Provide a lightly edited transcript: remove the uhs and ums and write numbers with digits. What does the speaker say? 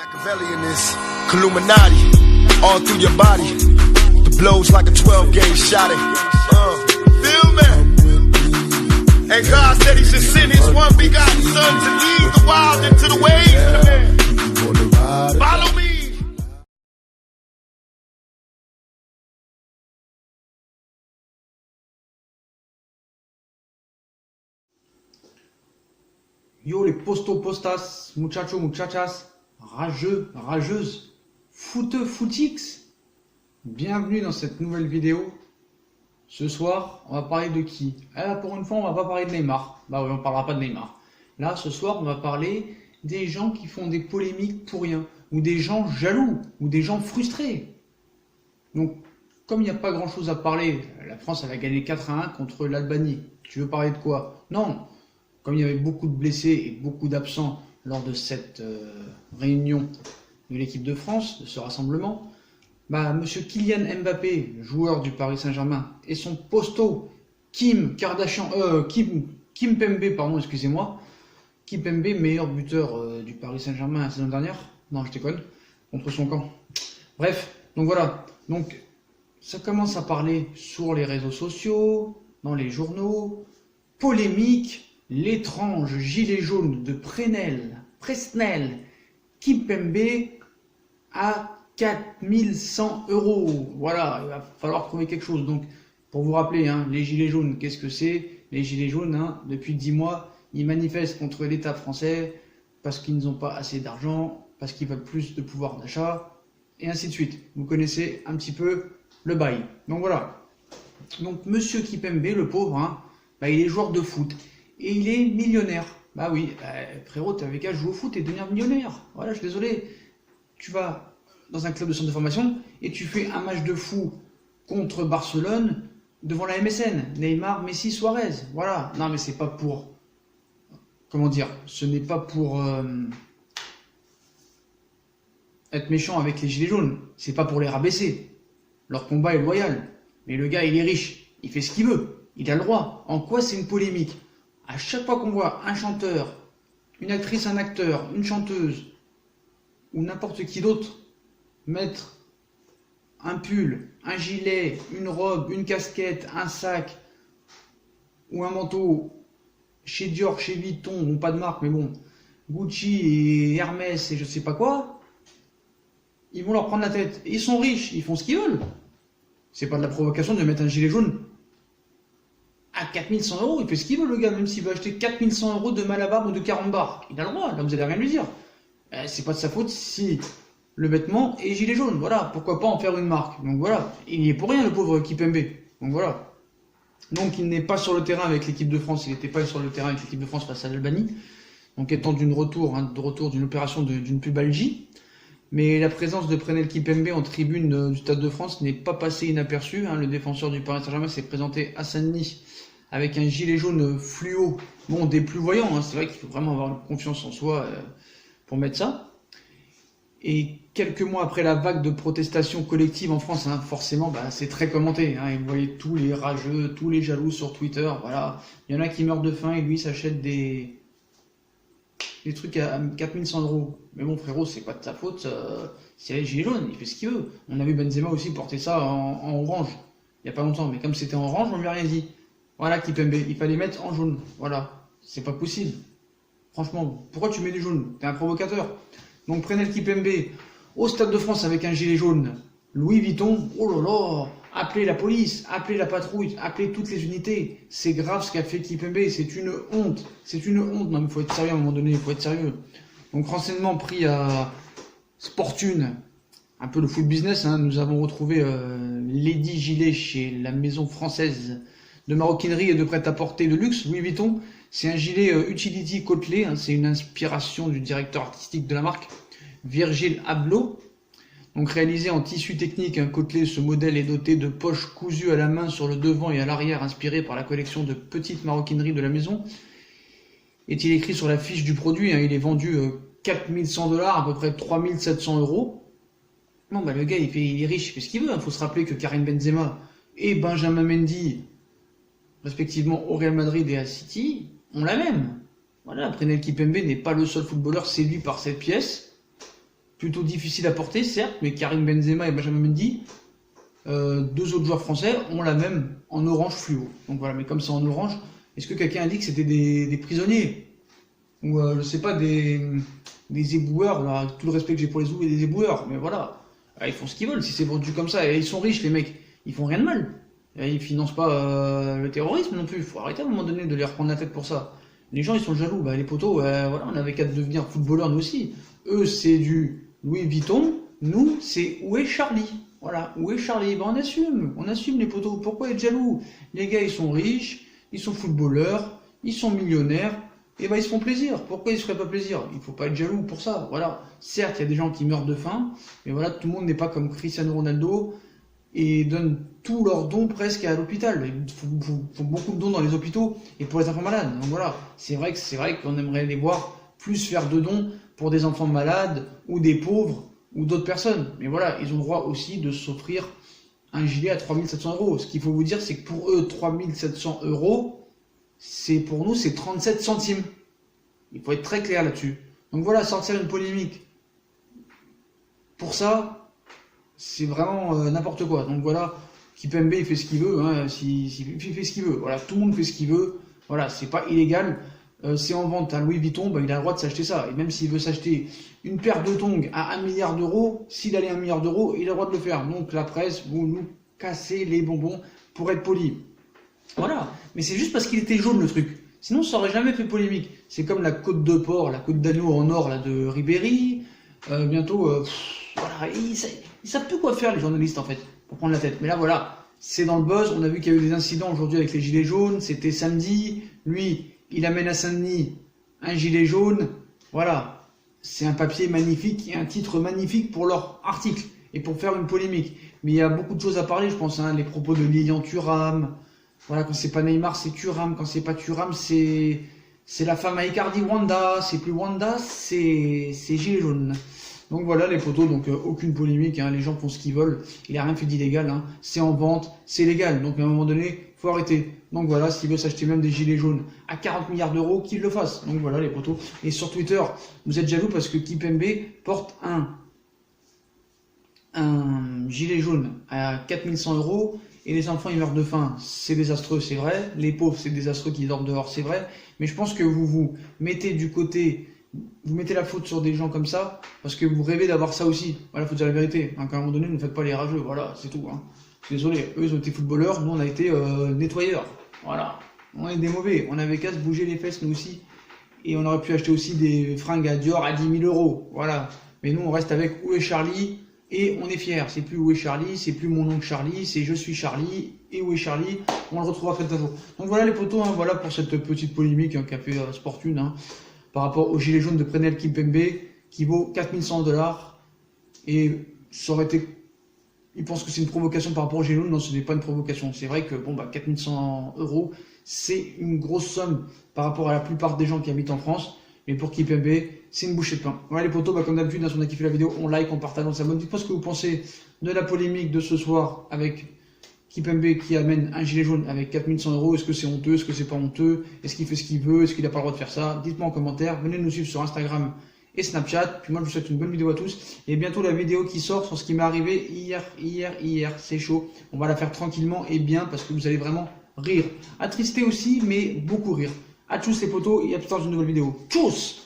Machiavellianism, Illuminati, all through your body. The blows like a 12-gauge shot. Feel me? And God said He should send His one begotten Son to lead the wild into the ways. Follow me. Yo les postos postas, muchachos muchachas, rageux, rageuses, fouteux footix. Bienvenue dans cette nouvelle vidéo. Ce soir, on va parler de qui? Pour une fois, on va pas parler de Neymar. Bah oui, on parlera pas de Neymar. Là, ce soir, on va parler des gens qui font des polémiques pour rien, ou des gens jaloux, ou des gens frustrés. Donc, comme il n'y a pas grand chose à parler, la France elle a gagné 4-1 contre l'Albanie. Tu veux parler de quoi? Non. Comme il y avait beaucoup de blessés et beaucoup d'absents lors de cette réunion de l'équipe de France, de ce rassemblement, monsieur Kylian Mbappé, joueur du Paris Saint-Germain, et son posto Kim Pembe, pardon, excusez-moi, Kim Pembe, meilleur buteur du Paris Saint-Germain la saison dernière, non je déconne, contre son camp. Bref, donc voilà, donc ça commence à parler sur les réseaux sociaux, dans les journaux, polémique. L'étrange gilet jaune de Presnel Kimpembe à 4100 €. Voilà, il va falloir trouver quelque chose. Donc, pour vous rappeler, les gilets jaunes, qu'est-ce que c'est? Les gilets jaunes, depuis 10 mois, ils manifestent contre l'État français parce qu'ils n'ont pas assez d'argent, parce qu'ils veulent plus de pouvoir d'achat, et ainsi de suite. Vous connaissez un petit peu le bail. Donc voilà. Donc, monsieur Kimpembe, le pauvre, il est joueur de foot. Et il est millionnaire. Bah oui, frérot, t'avais qu'à jouer au foot et devenir millionnaire. Voilà, je suis désolé. Tu vas dans un club de centre de formation et tu fais un match de fou contre Barcelone devant la MSN. Neymar, Messi, Suarez. Voilà. Non, mais c'est pas pour... Comment dire? Ce n'est pas pour être méchant avec les gilets jaunes. C'est pas pour les rabaisser. Leur combat est loyal. Mais le gars, il est riche. Il fait ce qu'il veut. Il a le droit. En quoi c'est une polémique? À chaque fois qu'on voit un chanteur, une actrice, un acteur, une chanteuse, ou n'importe qui d'autre mettre un pull, un gilet, une robe, une casquette, un sac, ou un manteau, chez Dior, chez Vuitton, bon pas de marque, mais bon, Gucci et Hermès et je sais pas quoi, ils vont leur prendre la tête. Et ils sont riches, ils font ce qu'ils veulent. C'est pas de la provocation de mettre un gilet jaune à 4100 €, il fait ce qu'il veut le gars, même s'il veut acheter 4100 € de Malabar ou de 40 bars. Il a le droit, là vous allez rien lui dire. C'est pas de sa faute si le vêtement est gilet jaune, voilà, pourquoi pas en faire une marque. Donc voilà, il n'y est pour rien le pauvre Kimpembe. Donc voilà. Donc il n'est pas sur le terrain avec l'équipe de France, il n'était pas sur le terrain avec l'équipe de France face à l'Albanie. Donc étant de retour d'une opération d'une pubalgie. Mais la présence de Presnel Kimpembe en tribune du Stade de France n'est pas passée inaperçue. Le défenseur du Paris Saint-Germain s'est présenté à Saint-Denis avec un gilet jaune fluo, bon, des plus voyants. C'est vrai qu'il faut vraiment avoir une confiance en soi pour mettre ça. Et quelques mois après la vague de protestations collectives en France, forcément, c'est très commenté. Et vous voyez tous les rageux, tous les jaloux sur Twitter. Voilà, il y en a qui meurent de faim et lui s'achète des trucs à 4100 €. Mais bon, frérot, c'est pas de ta faute. S'il y a les gilets jaunes, il fait ce qu'il veut. On a vu Benzema aussi porter ça en orange, il n'y a pas longtemps. Mais comme c'était en orange, on lui a rien dit. Voilà, Kimpembe, il fallait mettre en jaune. Voilà, c'est pas possible. Franchement, pourquoi tu mets du jaune? T'es un provocateur. Donc, Presnel Kimpembe au Stade de France avec un gilet jaune. Louis Vuitton, oh là là, appelez la police, appelez la patrouille, appelez toutes les unités. C'est grave ce qu'a fait Kimpembe, c'est une honte. C'est une honte. Non, mais il faut être sérieux à un moment donné, il faut être sérieux. Donc, renseignement pris à Sportune, un peu le foot business. Nous avons retrouvé Lady Gilet chez la maison française de maroquinerie et de prêt-à-porter de luxe, Louis Vuitton. C'est un gilet Utility côtelé, c'est une inspiration du directeur artistique de la marque, Virgil Abloh. Donc réalisé en tissu technique, côtelé, ce modèle est doté de poches cousues à la main sur le devant et à l'arrière, inspiré par la collection de petites maroquineries de la maison. Est-il écrit sur la fiche du produit, il est vendu 4100 $, à peu près 3700 €. Non, le gars, il est riche, il fait ce qu'il veut. Faut se rappeler que Karim Benzema et Benjamin Mendy, respectivement au Real Madrid et à City, ont la même. Voilà, Presnel Kimpembe n'est pas le seul footballeur séduit par cette pièce. plutôt difficile à porter, certes, mais Karim Benzema et Benjamin Mendy, deux autres joueurs français, ont la même en orange fluo. Donc voilà, mais comme c'est en orange, est-ce que quelqu'un a dit que c'était des prisonniers? Ou je sais pas, des éboueurs, là, tout le respect que j'ai pour les et des éboueurs, mais voilà, ils font ce qu'ils veulent, si c'est vendu comme ça, et ils sont riches les mecs, ils font rien de mal. Et ils financent pas le terrorisme non plus, il faut arrêter à un moment donné de les reprendre la tête pour ça. Les gens ils sont jaloux, les potos, voilà, on avait qu'à devenir footballeurs nous aussi. Eux c'est du Louis Vuitton, nous c'est où est Charlie? Voilà, où est Charlie? On assume les potos, pourquoi être jaloux? Les gars ils sont riches, ils sont footballeurs, ils sont millionnaires, et ils se font plaisir. Pourquoi ils se feraient pas plaisir? Il faut pas être jaloux pour ça, voilà. Certes, il y a des gens qui meurent de faim, mais voilà, tout le monde n'est pas comme Cristiano Ronaldo et donne tous leurs dons presque à l'hôpital. Il faut beaucoup de dons dans les hôpitaux et pour les enfants malades. Donc voilà, c'est vrai qu'on aimerait les voir plus faire de dons pour des enfants malades ou des pauvres ou d'autres personnes. Mais voilà, ils ont le droit aussi de s'offrir un gilet à 3 700 €. Ce qu'il faut vous dire, c'est que pour eux, 3 700 €, pour nous, c'est 37 centimes. Il faut être très clair là-dessus. Donc voilà, sortir une polémique pour ça, c'est vraiment n'importe quoi. Donc voilà, Kipembe il fait ce qu'il veut, hein, il fait ce qu'il veut. Voilà, tout le monde fait ce qu'il veut. Voilà, c'est pas illégal. C'est en vente à Louis Vuitton, il a le droit de s'acheter ça. Et même s'il veut s'acheter une paire de tongs à 1 milliard d'euros, s'il allait à 1 milliard d'euros, il a le droit de le faire. Donc la presse, vous nous cassez les bonbons pour être poli. Voilà, mais c'est juste parce qu'il était jaune le truc. Sinon, ça aurait jamais fait polémique. C'est comme la côte de porc, la côte d'agneau en or là, de Ribéry. Bientôt, voilà, ils savent plus quoi faire les journalistes en fait, pour prendre la tête. Mais là voilà, c'est dans le buzz. On a vu qu'il y a eu des incidents aujourd'hui avec les gilets jaunes. C'était samedi. Lui, il amène à Saint-Denis un gilet jaune. Voilà, c'est un papier magnifique et un titre magnifique pour leur article et pour faire une polémique. Mais il y a beaucoup de choses à parler, je pense. Hein, les propos de Lilian Thuram. Voilà, quand c'est pas Neymar, c'est Thuram. Quand c'est pas Thuram, c'est la femme à Icardi, Wanda. C'est plus Wanda, c'est gilet jaune. Donc voilà les potos, donc aucune polémique, hein, les gens font ce qu'ils veulent, il n'a rien fait d'illégal, hein, c'est en vente, c'est légal, donc à un moment donné, faut arrêter. Donc voilà, s'il veut s'acheter même des gilets jaunes à 40 milliards d'euros, qu'il le fasse. Donc voilà les potos. Et sur Twitter, vous êtes jaloux parce que Kipembe porte un gilet jaune à 4100 € et les enfants ils meurent de faim, c'est désastreux, c'est vrai, les pauvres c'est désastreux qui dorment dehors, c'est vrai, mais je pense que vous mettez du côté... Vous mettez la faute sur des gens comme ça parce que vous rêvez d'avoir ça aussi. Voilà, faut dire la vérité. Hein, à un moment donné, ne faites pas les rageux. Voilà, c'est tout. Hein. Désolé, eux ils ont été footballeurs, nous on a été nettoyeurs. Voilà, on est des mauvais. On avait qu'à se bouger les fesses nous aussi. Et on aurait pu acheter aussi des fringues à Dior à 10 000 €. Voilà. Mais nous on reste avec où est Charlie et on est fiers. C'est plus où est Charlie, c'est plus mon oncle Charlie, c'est je suis Charlie et où est Charlie. On le retrouvera après un jour. Donc voilà les potos, hein, voilà pour cette petite polémique hein, qu'a fait Sportune. Hein. Par rapport au gilet jaune de Prenel Kimpembe qui vaut 4100 $. Et ça aurait été... Il pense que c'est une provocation par rapport au gilet jaune. Non, ce n'est pas une provocation. C'est vrai que 4100 €, c'est une grosse somme par rapport à la plupart des gens qui habitent en France. Mais pour Kimpembe, c'est une bouchée de pain. Voilà les potos, comme d'habitude, si on a kiffé la vidéo, on like, on partage, on s'abonne. Dites-moi ce que vous pensez de la polémique de ce soir avec Kipembe qui amène un gilet jaune avec 4100 €, est-ce que c'est honteux, est-ce que c'est pas honteux, est-ce qu'il fait ce qu'il veut, est-ce qu'il n'a pas le droit de faire ça? Dites-moi en commentaire, venez nous suivre sur Instagram et Snapchat, puis moi je vous souhaite une bonne vidéo à tous, et bientôt la vidéo qui sort sur ce qui m'est arrivé hier, c'est chaud, on va la faire tranquillement et bien parce que vous allez vraiment rire, attristé aussi, mais beaucoup rire. À tous les potos et à plus tard dans une nouvelle vidéo. Tchuss!